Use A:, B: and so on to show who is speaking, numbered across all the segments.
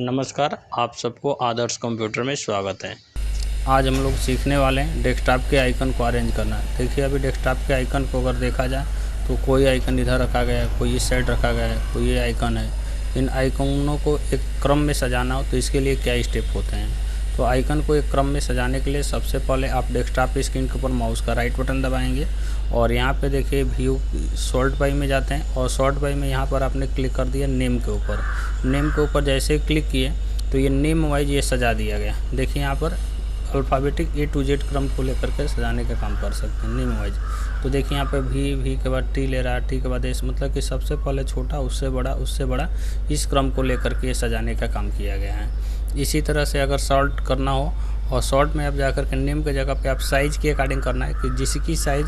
A: नमस्कार, आप सबको आदर्श कंप्यूटर में स्वागत है। आज हम लोग सीखने वाले हैं डेस्कटॉप के आइकन को अरेंज करना। देखिए अभी डेस्कटॉप के आइकन को अगर देखा जाए तो कोई आइकन इधर रखा गया है, कोई इस साइड रखा गया है, कोई ये आइकन है। इन आइकनों को एक क्रम में सजाना हो तो इसके लिए क्या स्टेप होते हैं। तो आइकन को एक क्रम में सजाने के लिए सबसे पहले आप डेस्कटॉप स्क्रीन के ऊपर माउस का राइट बटन दबाएंगे और यहाँ पे देखिए व्यू सॉर्ट बाई में जाते हैं और सॉर्ट बाई में यहाँ पर आपने क्लिक कर दिया नेम के ऊपर। नेम के ऊपर जैसे ही क्लिक किए तो ये नेम वाइज ये सजा दिया गया। देखिए यहाँ पर अल्फ़ाबेटिक A to Z क्रम को लेकर के सजाने का काम कर सकते हैं नेम वाइज। तो देखिए यहाँ पे V के बाद T ले रहा है, T के बाद S, मतलब कि सबसे पहले छोटा उससे बड़ा उससे बड़ा, इस क्रम को लेकर के सजाने का काम किया गया है। इसी तरह से अगर सॉर्ट करना हो और सॉर्ट में अब जाकर के नेम के जगह पे आप साइज़ के अकॉर्डिंग करना है कि जिसकी साइज़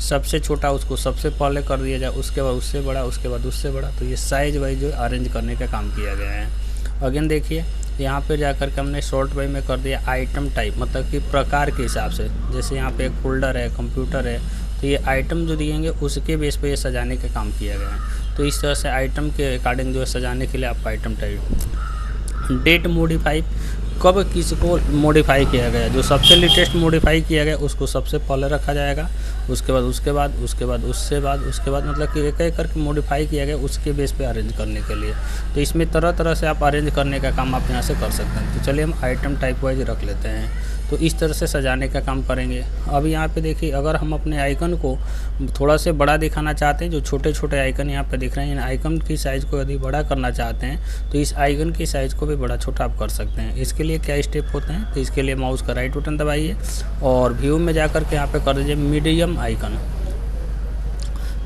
A: सबसे छोटा उसको सबसे पहले कर दिया जाए, उसके बाद उससे बड़ा, उसके बाद उससे बड़ा। तो ये साइज़ वाइज जो अरेंज करने का काम किया गया है। अगेन देखिए यहाँ पे जाकर के हमने शॉर्ट बाई में कर दिया आइटम टाइप, मतलब कि प्रकार के हिसाब से। जैसे यहाँ पे एक फोल्डर है, कंप्यूटर है, तो ये आइटम जो दिएंगे उसके बेस पे ये सजाने का काम किया गया है। तो इस तरह से आइटम के अकॉर्डिंग जो है सजाने के लिए आपको आइटम टाइप। डेट मॉडिफाई, कब किसको मॉडिफाई किया गया, जो सबसे लेटेस्ट मॉडिफाई किया गया उसको सबसे पहले रखा जाएगा, उसके बाद उसके बाद उसके बाद उससे बाद उसके बाद, मतलब कि एक एक करके मॉडिफाई किया गया उसके बेस पे अरेंज करने के लिए। तो इसमें तरह तरह से आप अरेंज करने का काम आप यहाँ से कर सकते हैं। तो चलिए हम आइटम टाइप वाइज रख लेते हैं। तो इस तरह से सजाने का काम करेंगे। अब यहाँ पे देखिए अगर हम अपने आइकन को थोड़ा से बड़ा दिखाना चाहते हैं, जो छोटे छोटे आइकन यहाँ पे दिख रहे हैं, इन आइकन की साइज़ को यदि बड़ा करना चाहते हैं तो इस आइकन की साइज़ को भी बड़ा छोटा आप कर सकते हैं। इसके लिए क्या स्टेप होते हैं, तो इसके लिए माउस का राइट बटन दबाइए और व्यू में जाकर के यहाँ पे कर दीजिए मीडियम आइकन।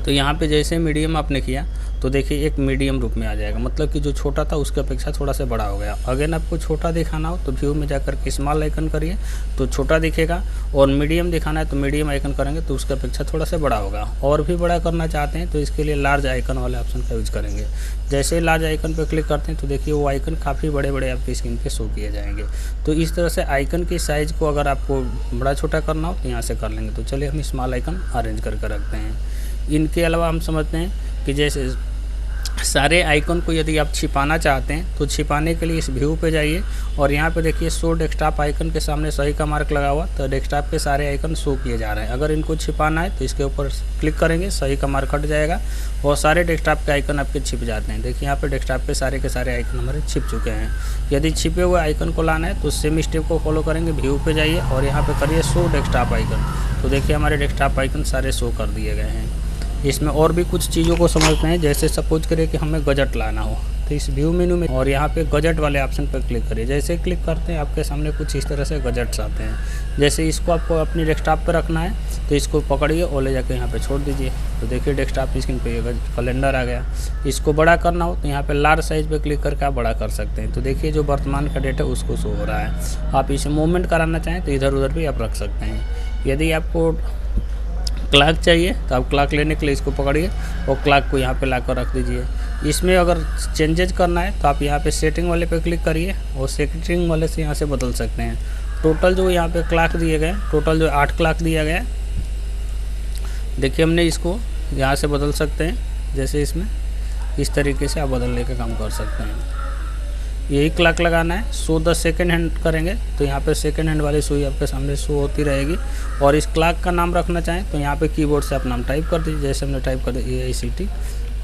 A: तो यहाँ पे जैसे मीडियम आपने किया तो देखिए एक मीडियम रूप में आ जाएगा, मतलब कि जो छोटा था उसके अपेक्षा थोड़ा सा बड़ा हो गया। अगेन आपको छोटा दिखाना हो तो व्यू में जाकर के स्मॉल आइकन करिए तो छोटा दिखेगा, और मीडियम दिखाना है तो मीडियम आइकन करेंगे तो उसके अपेक्षा थोड़ा सा बड़ा होगा। और भी बड़ा करना चाहते हैं तो इसके लिए लार्ज आइकन वाले ऑप्शन का यूज करेंगे। जैसे ही लार्ज आइकन पर क्लिक करते हैं तो देखिए वो आइकन काफ़ी बड़े बड़े आपकी स्क्रीन पर शो किए जाएंगे। तो इस तरह से आइकन की साइज़ को अगर आपको बड़ा छोटा करना हो तो यहाँ से कर लेंगे। तो चलिए हम स्मॉल आइकन अरेंज करके रखते हैं। इनके अलावा हम समझते हैं कि जैसे सारे आइकन को यदि आप छिपाना चाहते हैं तो छिपाने के लिए इस व्यू पे जाइए और यहाँ पे देखिए शो डेस्कटॉप आइकन के सामने सही का मार्क लगा हुआ, तो डेस्कटॉप के सारे आइकन शो किए जा रहे हैं। अगर इनको छिपाना है तो इसके ऊपर क्लिक करेंगे, सही का मार्क हट जाएगा और सारे डेस्कटॉप के आइकन आपके छिप जाते हैं। देखिए यहाँ पे डेस्कटॉप के सारे आइकन हमारे छिप चुके हैं। यदि छिपे हुए आइकन को लाना है तो सेम स्टेप को फॉलो करेंगे, व्यू पे जाइए और यहाँ पे करिए शो डेस्कटॉप आइकन। तो देखिए हमारे डेस्कटॉप आइकन सारे शो कर दिए गए हैं। इसमें और भी कुछ चीज़ों को समझते हैं। जैसे सपोज करिए कि हमें गजट लाना हो तो इस व्यू मेनू में और यहाँ पे गजट वाले ऑप्शन पर क्लिक करिए। जैसे क्लिक करते हैं आपके सामने कुछ इस तरह से गजट्स आते हैं। जैसे इसको आपको अपनी डेस्कटॉप पर रखना है तो इसको पकड़िए और ले जाकर यहाँ पे छोड़ दीजिए। तो देखिए डेस्कटॉप स्क्रीन पे ये कैलेंडर आ गया। इसको बड़ा करना हो तो यहाँ पे लार्ज साइज़ पे क्लिक करके आप बड़ा कर सकते हैं। तो देखिए जो वर्तमान का डेट है उसको शो हो रहा है। आप इसे मूवमेंट कराना चाहें तो इधर उधर भी आप रख सकते हैं। यदि आपको क्लॉक चाहिए तो आप क्लॉक लेने के लिए इसको पकड़िए और क्लॉक को यहाँ पे लाकर रख दीजिए। इसमें अगर चेंजेज करना है तो आप यहाँ पे सेटिंग वाले पे क्लिक करिए और सेटिंग वाले से यहाँ से बदल सकते हैं। टोटल जो यहाँ पे क्लॉक दिए गए, टोटल जो 8 क्लॉक दिया गया है, देखिए हमने इसको यहाँ से बदल सकते हैं। जैसे इसमें इस तरीके से आप बदलने का काम कर सकते हैं। यही क्लॉक लगाना है। शो द सेकेंड हैंड करेंगे तो यहाँ पे सेकेंड हैंड वाली सुई आपके सामने शो होती रहेगी। और इस क्लॉक का नाम रखना चाहें तो यहाँ पे कीबोर्ड से आप नाम टाइप कर दीजिए। जैसे हमने टाइप कर दिया AICT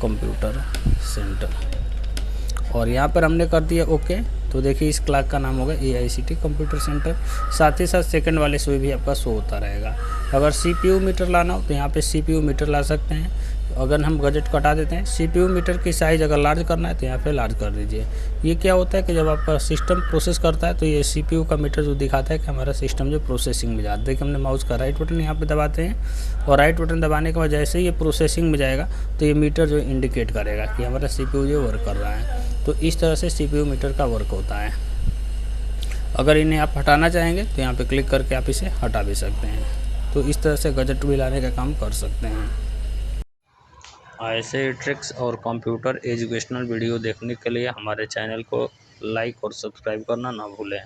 A: कंप्यूटर सेंटर और यहाँ पर हमने कर दिया ओके। तो देखिए इस क्लॉक का नाम होगा AICT कंप्यूटर सेंटर। साथ ही साथ सेकंड वाले सुई भी आपका शो होता रहेगा। अगर CPU मीटर लाना हो तो यहाँ पे CPU मीटर ला सकते हैं। अगर हम गजट कटा देते हैं, CPU मीटर की साइज़ अगर लार्ज करना है तो यहाँ पे लार्ज कर दीजिए। ये क्या होता है कि जब आपका सिस्टम प्रोसेस करता है तो ये CPU का मीटर जो दिखाता है कि हमारा सिस्टम जो प्रोसेसिंग में जाता है। देखिए हमने माउस का राइट बटन यहाँ पे दबाते हैं और राइट बटन दबाने के बाद जैसे ही ये प्रोसेसिंग में जाएगा तो ये मीटर जो इंडिकेट करेगा कि हमारा CPU जो वर्क कर रहा है। तो इस तरह से CPU मीटर का वर्क होता है। अगर इन्हें आप हटाना चाहेंगे तो यहाँ पे क्लिक करके आप इसे हटा भी सकते हैं। तो इस तरह से गजट भी लाने का काम कर सकते हैं। ऐसे ट्रिक्स और कंप्यूटर एजुकेशनल वीडियो देखने के लिए हमारे चैनल को लाइक और सब्सक्राइब करना ना भूलें।